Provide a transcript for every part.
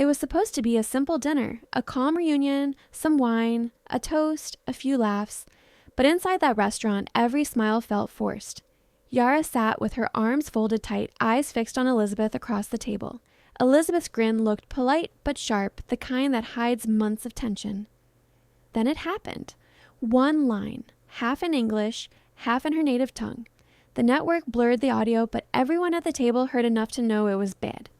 It was supposed to be a simple dinner, a calm reunion, some wine, a toast, a few laughs. But inside that restaurant, every smile felt forced. Yara sat with her arms folded tight, eyes fixed on Elizabeth across the table. Elizabeth's grin looked polite but sharp, the kind that hides months of tension. Then it happened. One line, half in English, half in her native tongue. The network blurred the audio, but everyone at the table heard enough to know it was bad.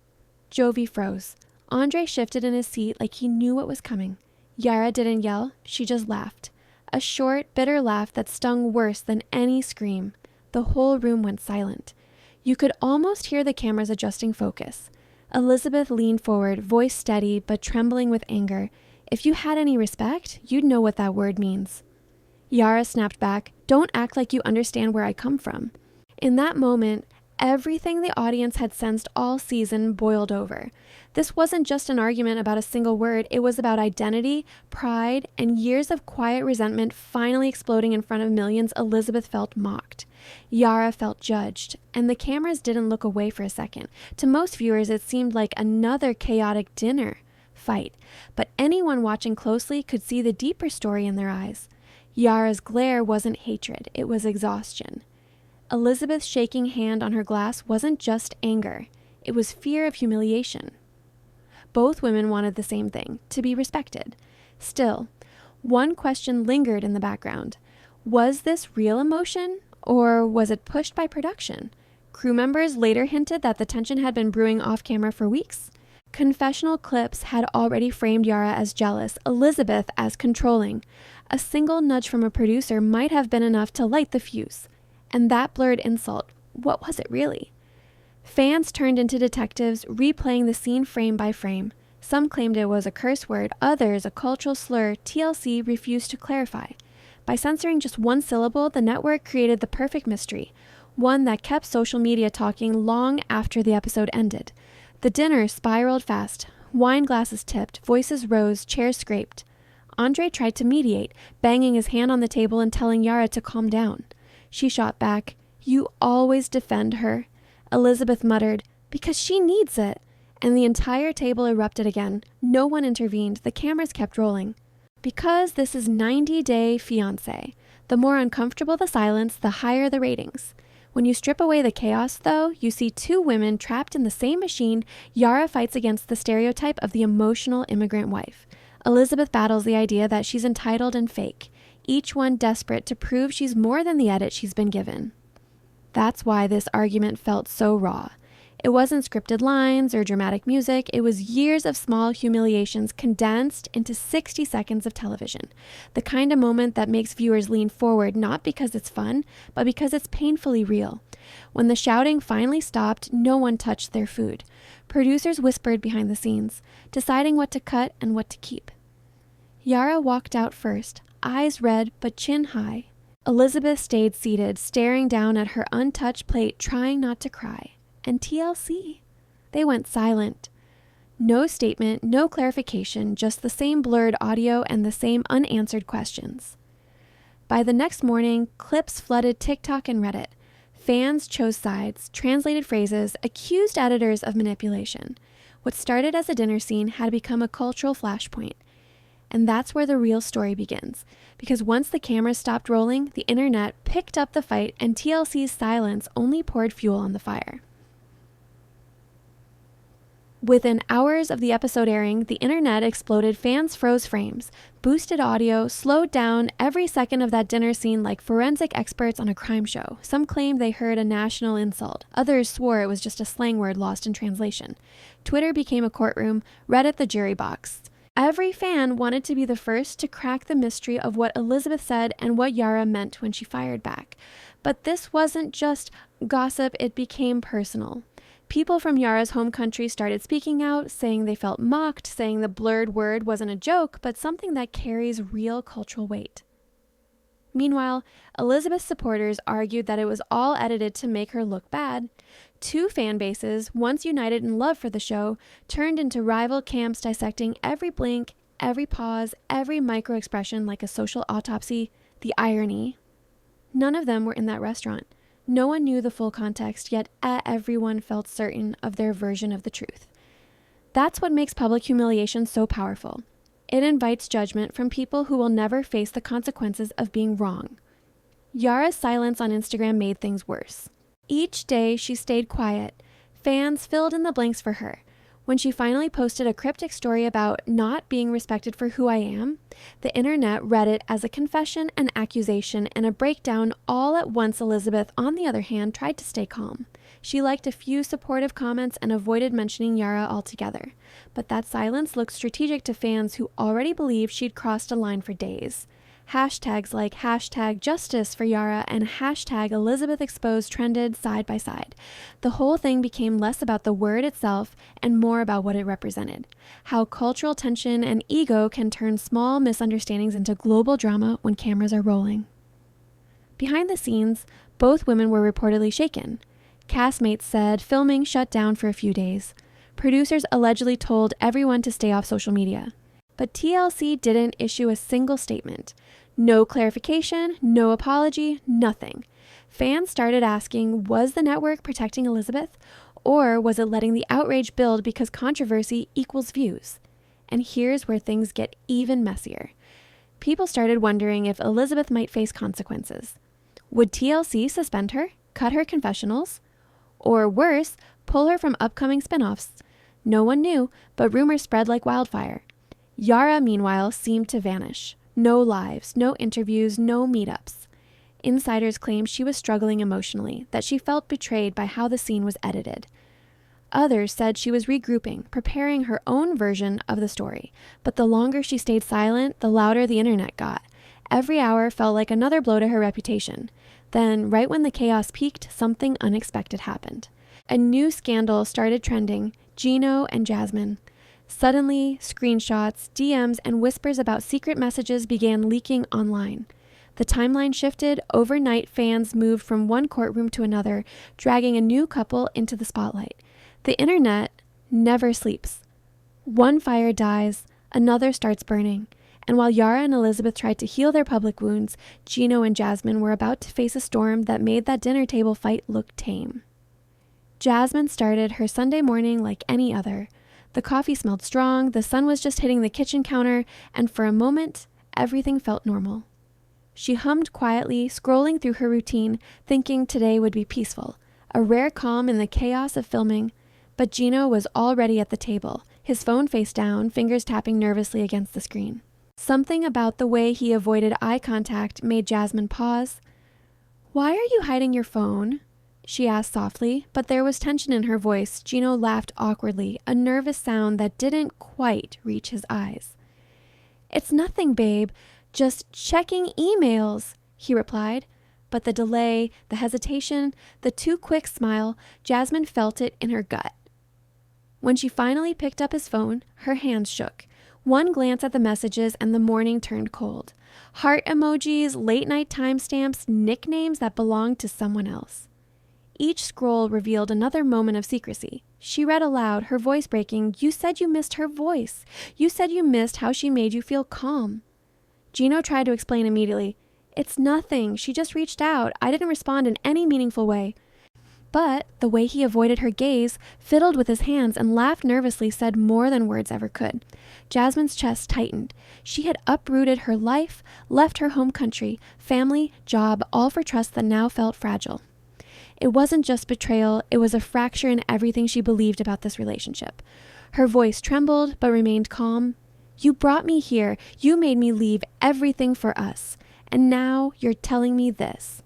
Jovi froze. Andre shifted in his seat like he knew what was coming. Yara didn't yell, she just laughed. A short, bitter laugh that stung worse than any scream. The whole room went silent. You could almost hear the cameras adjusting focus. Elizabeth leaned forward, voice steady but trembling with anger. If you had any respect, you'd know what that word means. Yara snapped back, "Don't act like you understand where I come from." In that moment, everything the audience had sensed all season boiled over. This wasn't just an argument about a single word, it was about identity, pride, and years of quiet resentment finally exploding in front of millions. Elizabeth felt mocked. Yara felt judged, and the cameras didn't look away for a second. To most viewers, it seemed like another chaotic dinner fight, but anyone watching closely could see the deeper story in their eyes. Yara's glare wasn't hatred, it was exhaustion. Elizabeth's shaking hand on her glass wasn't just anger, it was fear of humiliation. Both women wanted the same thing, to be respected. Still, one question lingered in the background. Was this real emotion, or was it pushed by production? Crew members later hinted that the tension had been brewing off camera for weeks. Confessional clips had already framed Yara as jealous, Elizabeth as controlling. A single nudge from a producer might have been enough to light the fuse. And that blurred insult, what was it really? Fans turned into detectives, replaying the scene frame by frame. Some claimed it was a curse word, others a cultural slur TLC refused to clarify. By censoring just one syllable, the network created the perfect mystery, one that kept social media talking long after the episode ended. The dinner spiraled fast. Wine glasses tipped, voices rose, chairs scraped. Andre tried to mediate, banging his hand on the table and telling Yara to calm down. She shot back, "You always defend her." Elizabeth muttered, "Because she needs it." And the entire table erupted again. No one intervened. The cameras kept rolling. Because this is 90 Day Fiancé. The more uncomfortable the silence, the higher the ratings. When you strip away the chaos, though, you see two women trapped in the same machine. Yara fights against the stereotype of the emotional immigrant wife. Elizabeth battles the idea that she's entitled and fake, each one desperate to prove she's more than the edit she's been given. That's why this argument felt so raw. It wasn't scripted lines or dramatic music, it was years of small humiliations condensed into 60 seconds of television. The kind of moment that makes viewers lean forward not because it's fun, but because it's painfully real. When the shouting finally stopped, no one touched their food. Producers whispered behind the scenes, deciding what to cut and what to keep. Yara walked out first, eyes red but chin high. Elizabeth stayed seated, staring down at her untouched plate, trying not to cry. And TLC. They went silent. No statement, no clarification, just the same blurred audio and the same unanswered questions. By the next morning, clips flooded TikTok and Reddit. Fans chose sides, translated phrases, accused editors of manipulation. What started as a dinner scene had become a cultural flashpoint. And that's where the real story begins. Because once the cameras stopped rolling, the internet picked up the fight and TLC's silence only poured fuel on the fire. Within hours of the episode airing, the internet exploded. Fans froze frames, boosted audio, slowed down every second of that dinner scene like forensic experts on a crime show. Some claimed they heard a national insult. Others swore it was just a slang word lost in translation. Twitter became a courtroom, Reddit the jury box. Every fan wanted to be the first to crack the mystery of what Elizabeth said and what Yara meant when she fired back. But this wasn't just gossip, it became personal. People from Yara's home country started speaking out, saying they felt mocked, saying the blurred word wasn't a joke, but something that carries real cultural weight. Meanwhile, Elizabeth's supporters argued that it was all edited to make her look bad. Two fan bases, once united in love for the show, turned into rival camps dissecting every blink, every pause, every micro-expression like a social autopsy. The irony. None of them were in that restaurant. No one knew the full context, yet everyone felt certain of their version of the truth. That's what makes public humiliation so powerful. It invites judgment from people who will never face the consequences of being wrong. Yara's silence on Instagram made things worse. Each day she stayed quiet. Fans filled in the blanks for her. When she finally posted a cryptic story about not being respected for who I am, the internet read it as a confession, an accusation, and a breakdown all at once. Elizabeth, on the other hand, tried to stay calm. She liked a few supportive comments and avoided mentioning Yara altogether. But that silence looked strategic to fans who already believed she'd crossed a line for days. Hashtags like #justice for Yara and #Elizabeth exposed trended side by side. The whole thing became less about the word itself and more about what it represented. How cultural tension and ego can turn small misunderstandings into global drama when cameras are rolling. Behind the scenes, both women were reportedly shaken. Castmates said filming shut down for a few days. Producers allegedly told everyone to stay off social media. But TLC didn't issue a single statement. No clarification, no apology, nothing. Fans started asking, was the network protecting Elizabeth? Or was it letting the outrage build because controversy equals views? And here's where things get even messier. People started wondering if Elizabeth might face consequences. Would TLC suspend her, cut her confessionals? Or worse, pull her from upcoming spinoffs? No one knew, but rumors spread like wildfire. Yara, meanwhile, seemed to vanish. No lives, no interviews, no meetups. Insiders claimed she was struggling emotionally, that she felt betrayed by how the scene was edited. Others said she was regrouping, preparing her own version of the story. But the longer she stayed silent, the louder the internet got. Every hour felt like another blow to her reputation. Then, right when the chaos peaked, something unexpected happened. A new scandal started trending, Gino and Jasmine. Suddenly, screenshots, DMs, and whispers about secret messages began leaking online. The timeline shifted. Overnight, fans moved from one courtroom to another, dragging a new couple into the spotlight. The internet never sleeps. One fire dies, another starts burning. And while Yara and Elizabeth tried to heal their public wounds, Gino and Jasmine were about to face a storm that made that dinner table fight look tame. Jasmine started her Sunday morning like any other. The coffee smelled strong, the sun was just hitting the kitchen counter, and for a moment, everything felt normal. She hummed quietly, scrolling through her routine, thinking today would be peaceful, a rare calm in the chaos of filming. But Gino was already at the table, his phone face down, fingers tapping nervously against the screen. Something about the way he avoided eye contact made Jasmine pause. "Why are you hiding your phone?" she asked softly, but there was tension in her voice. Gino laughed awkwardly, a nervous sound that didn't quite reach his eyes. "It's nothing, babe. Just checking emails," he replied. But the delay, the hesitation, the too quick smile, Jasmine felt it in her gut. When she finally picked up his phone, her hands shook. One glance at the messages and the morning turned cold. Heart emojis, late-night timestamps, nicknames that belonged to someone else. Each scroll revealed another moment of secrecy. She read aloud, her voice breaking, "You said you missed her voice. You said you missed how she made you feel calm." Gino tried to explain immediately. "It's nothing. She just reached out. I didn't respond in any meaningful way." But the way he avoided her gaze, fiddled with his hands, and laughed nervously said more than words ever could. Jasmine's chest tightened. She had uprooted her life, left her home country, family, job, all for trust that now felt fragile. It wasn't just betrayal, it was a fracture in everything she believed about this relationship. Her voice trembled, but remained calm. "You brought me here. You made me leave everything for us. And now you're telling me this."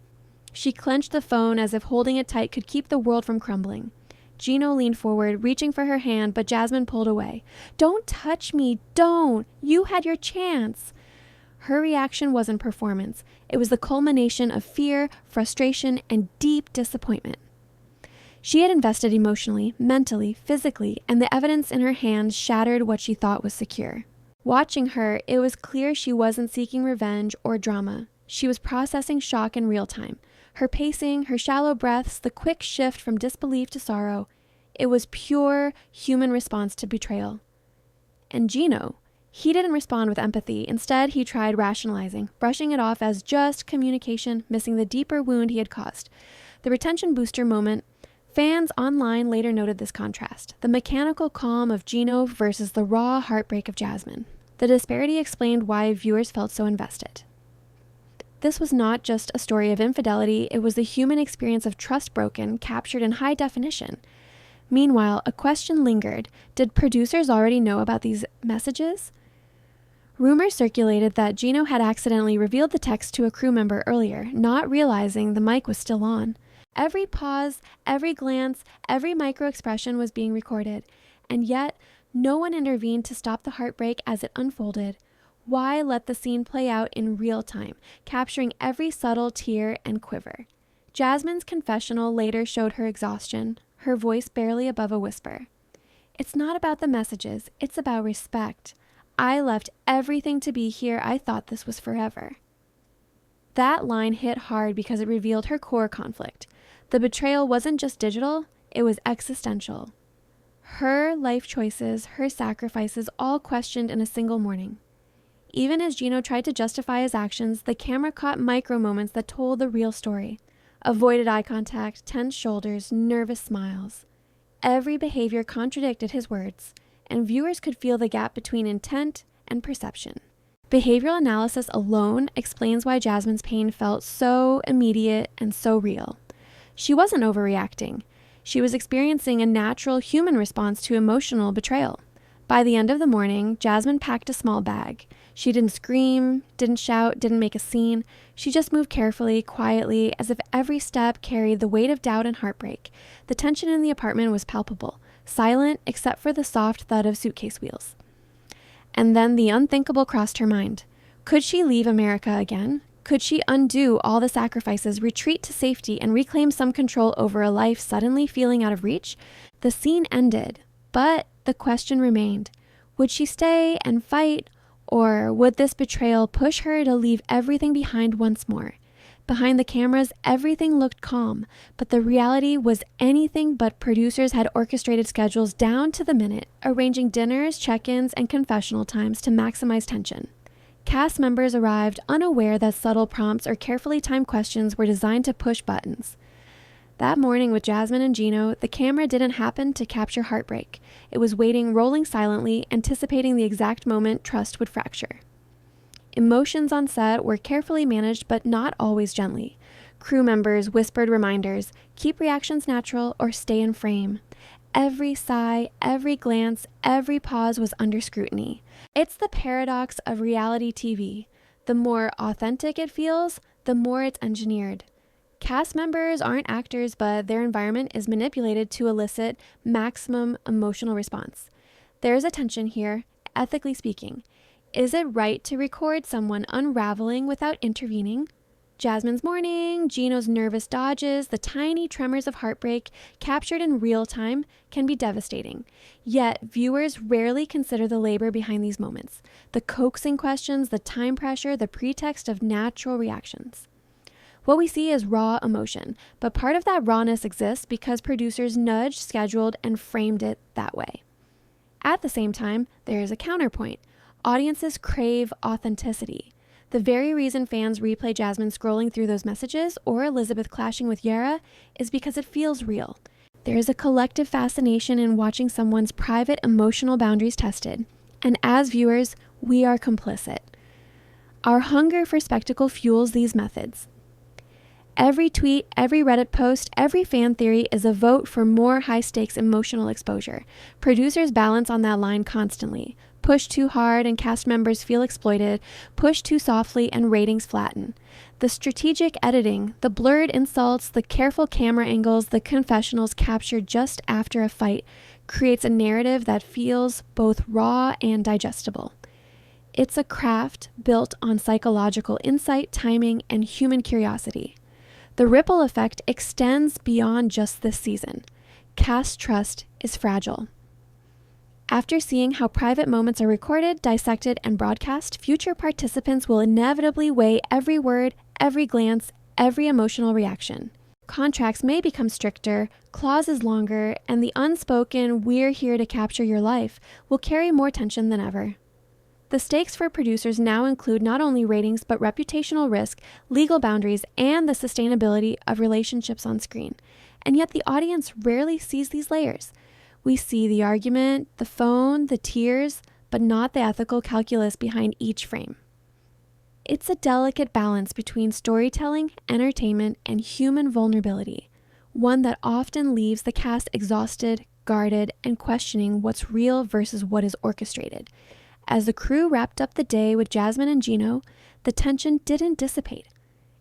She clenched the phone as if holding it tight could keep the world from crumbling. Gino leaned forward, reaching for her hand, but Jasmine pulled away. "Don't touch me, don't! You had your chance!" Her reaction wasn't performance. It was the culmination of fear, frustration, and deep disappointment. She had invested emotionally, mentally, physically, and the evidence in her hands shattered what she thought was secure. Watching her, it was clear she wasn't seeking revenge or drama. She was processing shock in real time. Her pacing, her shallow breaths, the quick shift from disbelief to sorrow. It was pure human response to betrayal. And Gino, he didn't respond with empathy. Instead, he tried rationalizing, brushing it off as just communication, missing the deeper wound he had caused. The retention booster moment Fans online later noted this contrast, the mechanical calm of Gino versus the raw heartbreak of Jasmine. The disparity explained why viewers felt so invested. This was not just a story of infidelity, it was the human experience of trust broken, captured in high definition. Meanwhile, a question lingered. Did producers already know about these messages? Rumors circulated that Gino had accidentally revealed the text to a crew member earlier, not realizing the mic was still on. Every pause, every glance, every micro-expression was being recorded, and yet no one intervened to stop the heartbreak as it unfolded. Why let the scene play out in real time, capturing every subtle tear and quiver? Jasmine's confessional later showed her exhaustion, her voice barely above a whisper. It's not about the messages, it's about respect. I left everything to be here. I thought this was forever. That line hit hard because it revealed her core conflict. The betrayal wasn't just digital, it was existential. Her life choices, her sacrifices, all questioned in a single morning. Even as Gino tried to justify his actions, the camera caught micro moments that told the real story. Avoided eye contact, tense shoulders, nervous smiles. Every behavior contradicted his words, and viewers could feel the gap between intent and perception. Behavioral analysis alone explains why Jasmine's pain felt so immediate and so real. She wasn't overreacting. She was experiencing a natural human response to emotional betrayal. By the end of the morning, Jasmine packed a small bag. She didn't scream, didn't shout, didn't make a scene. She just moved carefully, quietly, as if every step carried the weight of doubt and heartbreak. The tension in the apartment was palpable, silent except for the soft thud of suitcase wheels. And then the unthinkable crossed her mind. Could she leave America again? Could she undo all the sacrifices, retreat to safety, and reclaim some control over a life suddenly feeling out of reach? The scene ended, but the question remained. Would she stay and fight, or would this betrayal push her to leave everything behind once more? Behind the cameras, everything looked calm, but the reality was anything but. Producers had orchestrated schedules down to the minute, arranging dinners, check-ins, and confessional times to maximize tension. Cast members arrived unaware that subtle prompts or carefully timed questions were designed to push buttons. That morning with Jasmine and Gino, the camera didn't happen to capture heartbreak. It was waiting, rolling silently, anticipating the exact moment trust would fracture. Emotions on set were carefully managed, but not always gently. Crew members whispered reminders, keep reactions natural or stay in frame. Every sigh, every glance, every pause was under scrutiny. It's the paradox of reality TV. The more authentic it feels, the more it's engineered. Cast members aren't actors, but their environment is manipulated to elicit maximum emotional response. There's a tension here, ethically speaking. Is it right to record someone unraveling without intervening? Jasmine's mourning, Gino's nervous dodges, the tiny tremors of heartbreak captured in real time can be devastating. Yet, viewers rarely consider the labor behind these moments, the coaxing questions, the time pressure, the pretext of natural reactions. What we see is raw emotion, but part of that rawness exists because producers nudged, scheduled, and framed it that way. At the same time, there is a counterpoint. Audiences crave authenticity. The very reason fans replay Jasmine scrolling through those messages or Elizabeth clashing with Yara is because it feels real. There is a collective fascination in watching someone's private emotional boundaries tested, and as viewers, we are complicit. Our hunger for spectacle fuels these methods. Every tweet, every Reddit post, every fan theory is a vote for more high-stakes emotional exposure. Producers balance on that line constantly. Push too hard and cast members feel exploited, push too softly and ratings flatten. The strategic editing, the blurred insults, the careful camera angles, the confessionals captured just after a fight creates a narrative that feels both raw and digestible. It's a craft built on psychological insight, timing, and human curiosity. The ripple effect extends beyond just this season. Cast trust is fragile. After seeing how private moments are recorded, dissected, and broadcast, future participants will inevitably weigh every word, every glance, every emotional reaction. Contracts may become stricter, clauses longer, and the unspoken "we're here to capture your life" will carry more tension than ever. The stakes for producers now include not only ratings but reputational risk, legal boundaries, and the sustainability of relationships on screen. And yet the audience rarely sees these layers. We see the argument, the phone, the tears, but not the ethical calculus behind each frame. It's a delicate balance between storytelling, entertainment, and human vulnerability, one that often leaves the cast exhausted, guarded, and questioning what's real versus what is orchestrated. As the crew wrapped up the day with Jasmine and Gino, the tension didn't dissipate.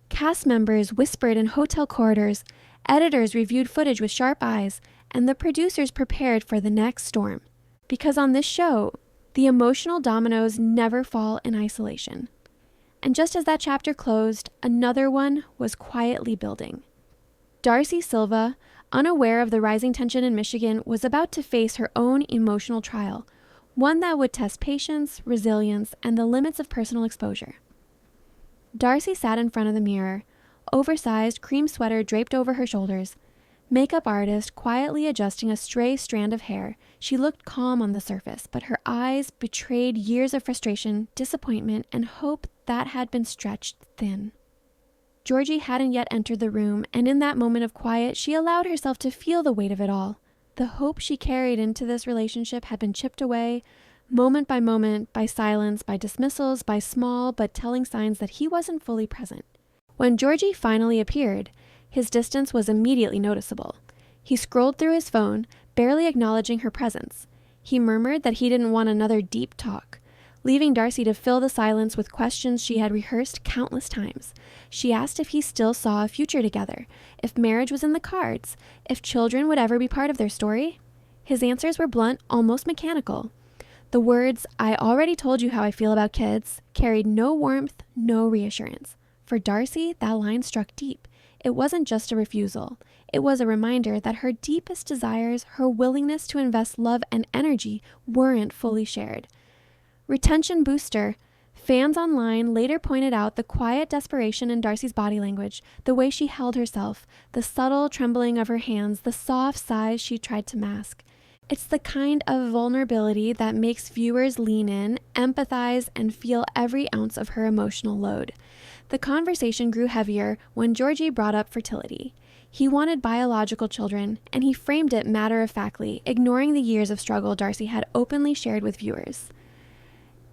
Cast members whispered in hotel corridors, editors reviewed footage with sharp eyes, and the producers prepared for the next storm. Because on this show, the emotional dominoes never fall in isolation. And just as that chapter closed, another one was quietly building. Darcy Silva, unaware of the rising tension in Michigan, was about to face her own emotional trial, one that would test patience, resilience, and the limits of personal exposure. Darcy sat in front of the mirror, oversized cream sweater draped over her shoulders. Makeup artist quietly adjusting a stray strand of hair, she looked calm on the surface, but her eyes betrayed years of frustration, disappointment, and hope that had been stretched thin. Georgie hadn't yet entered the room, and in that moment of quiet, she allowed herself to feel the weight of it all. The hope she carried into this relationship had been chipped away, moment, by silence, by dismissals, by small but telling signs that he wasn't fully present. When Georgie finally appeared, his distance was immediately noticeable. He scrolled through his phone, barely acknowledging her presence. He murmured that he didn't want another deep talk, leaving Darcy to fill the silence with questions she had rehearsed countless times. She asked if he still saw a future together, if marriage was in the cards, if children would ever be part of their story. His answers were blunt, almost mechanical. The words, "I already told you how I feel about kids," carried no warmth, no reassurance. For Darcy, that line struck deep. It wasn't just a refusal. It was a reminder that her deepest desires, her willingness to invest love and energy, weren't fully shared. Retention booster. Fans online later pointed out the quiet desperation in Darcy's body language, the way she held herself, the subtle trembling of her hands, the soft sighs she tried to mask. It's the kind of vulnerability that makes viewers lean in, empathize, and feel every ounce of her emotional load. The conversation grew heavier when Georgie brought up fertility. He wanted biological children, and he framed it matter-of-factly, ignoring the years of struggle Darcy had openly shared with viewers.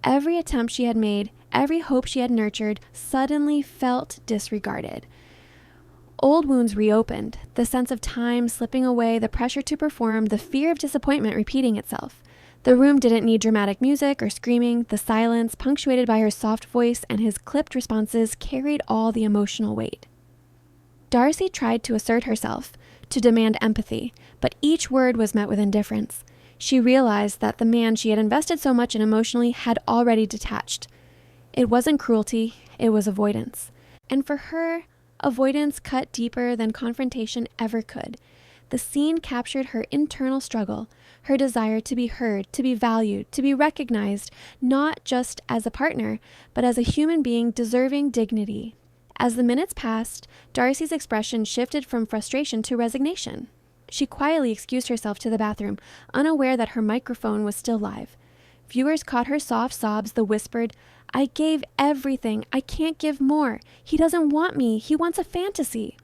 Every attempt she had made, every hope she had nurtured, suddenly felt disregarded. Old wounds reopened, the sense of time slipping away, the pressure to perform, the fear of disappointment repeating itself. The room didn't need dramatic music or screaming. The silence, punctuated by her soft voice and his clipped responses, carried all the emotional weight. Darcy tried to assert herself, to demand empathy, but each word was met with indifference. She realized that the man she had invested so much in emotionally had already detached. It wasn't cruelty, it was avoidance. And for her, avoidance cut deeper than confrontation ever could. The scene captured her internal struggle, her desire to be heard, to be valued, to be recognized, not just as a partner, but as a human being deserving dignity. As the minutes passed, Darcy's expression shifted from frustration to resignation. She quietly excused herself to the bathroom, unaware that her microphone was still live. Viewers caught her soft sobs, the whispered, "I gave everything. I can't give more. He doesn't want me. He wants a fantasy."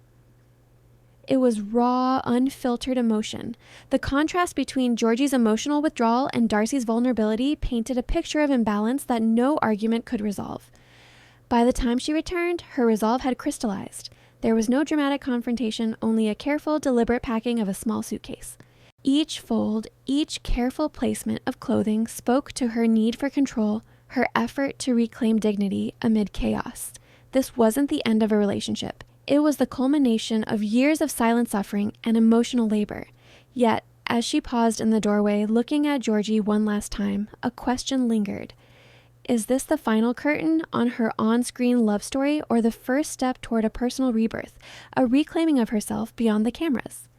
It was raw, unfiltered emotion. The contrast between Georgie's emotional withdrawal and Darcy's vulnerability painted a picture of imbalance that no argument could resolve. By the time she returned, her resolve had crystallized. There was no dramatic confrontation, only a careful, deliberate packing of a small suitcase. Each fold, each careful placement of clothing spoke to her need for control, her effort to reclaim dignity amid chaos. This wasn't the end of a relationship. It was the culmination of years of silent suffering and emotional labor. Yet, as she paused in the doorway, looking at Georgie one last time, a question lingered. Is this the final curtain on her on-screen love story, or the first step toward a personal rebirth, a reclaiming of herself beyond the cameras?